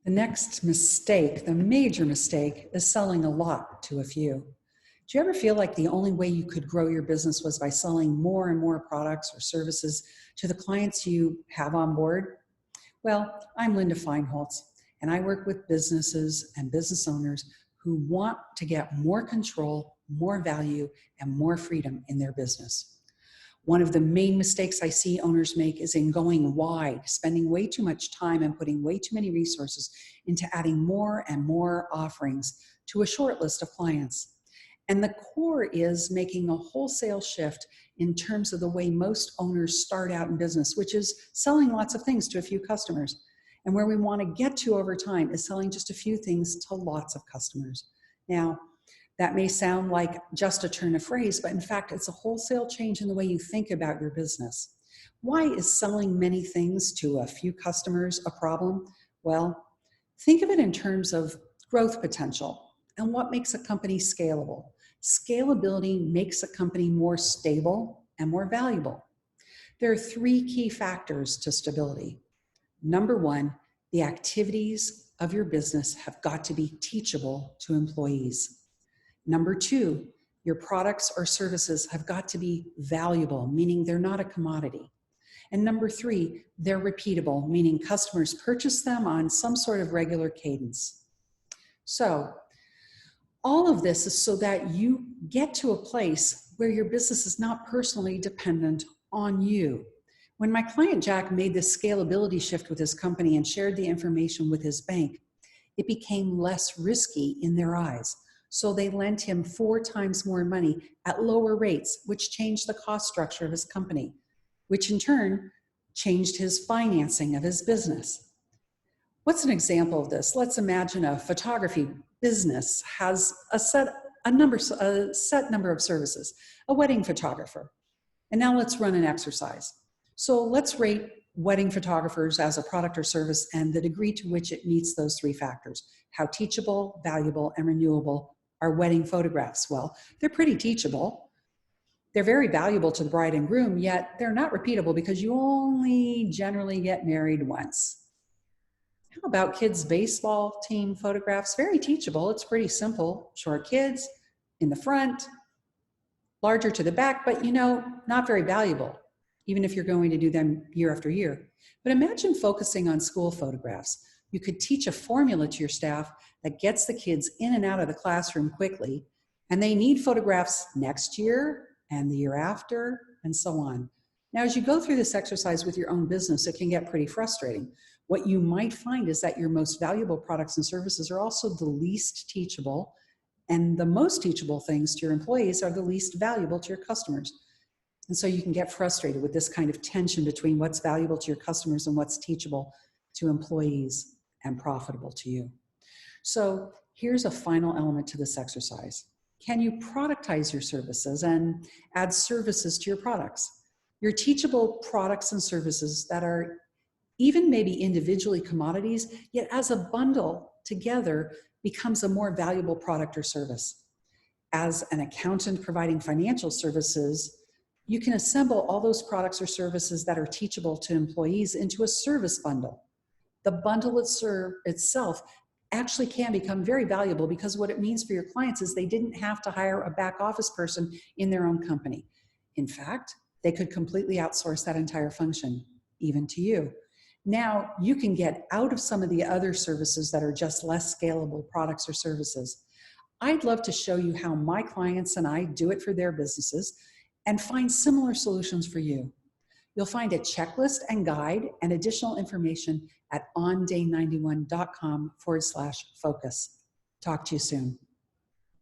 The next mistake, the major mistake, is selling a lot to a few. Do you ever feel like the only way you could grow your business was by selling more and more products or services to the clients you have on board? Well, I'm Linda Feinholz, and I work with businesses and business owners who want to get more control, more value, and more freedom in their business. One of the main mistakes I see owners make is in going wide, spending way too much time and putting way too many resources into adding more and more offerings to a short list of clients. And the core is making a wholesale shift in terms of the way most owners start out in business, which is selling lots of things to a few customers. And where we want to get to over time is selling just a few things to lots of customers. Now, that may sound like just a turn of phrase, but in fact, it's a wholesale change in the way you think about your business. Why is selling many things to a few customers a problem? Well, think of it in terms of growth potential and what makes a company scalable. Scalability makes a company more stable and more valuable. There are three key factors to stability. Number one, the activities of your business have got to be teachable to employees. Number two, your products or services have got to be valuable, meaning they're not a commodity. And number three, they're repeatable, meaning customers purchase them on some sort of regular cadence. So all of this is so that you get to a place where your business is not personally dependent on you. When my client Jack made this scalability shift with his company and shared the information with his bank, it became less risky in their eyes. So they lent him 4 times more money at lower rates, which changed the cost structure of his company, which in turn changed his financing of his business. What's an example of this? Let's imagine a photography business has a set number of services, a wedding photographer. And now let's run an exercise. So let's rate wedding photographers as a product or service and the degree to which it meets those 3 factors. How teachable, valuable, and renewable are wedding photographs? Well, they're pretty teachable. They're very valuable to the bride and groom, yet they're not repeatable because you only generally get married once. How about kids' baseball team photographs? Very teachable. It's pretty simple. Short kids in the front, larger to the back, but not very valuable, even if you're going to do them year after year. But imagine focusing on school photographs. You could teach a formula to your staff that gets the kids in and out of the classroom quickly, and they need photographs next year and the year after, and so on. Now, as you go through this exercise with your own business, it can get pretty frustrating. What you might find is that your most valuable products and services are also the least teachable, and the most teachable things to your employees are the least valuable to your customers. And so you can get frustrated with this kind of tension between what's valuable to your customers and what's teachable to employees and profitable to you. So here's a final element to this exercise. Can you productize your services and add services to your products? Your teachable products and services that are even maybe individually commodities, yet as a bundle together becomes a more valuable product or service. As an accountant providing financial services, you can assemble all those products or services that are teachable to employees into a service bundle. The bundle itself actually can become very valuable because what it means for your clients is they didn't have to hire a back office person in their own company. In fact, they could completely outsource that entire function, even to you. Now you can get out of some of the other services that are just less scalable products or services. I'd love to show you how my clients and I do it for their businesses and find similar solutions for you. You'll find a checklist and guide and additional information at onday91.com/focus. Talk to you soon.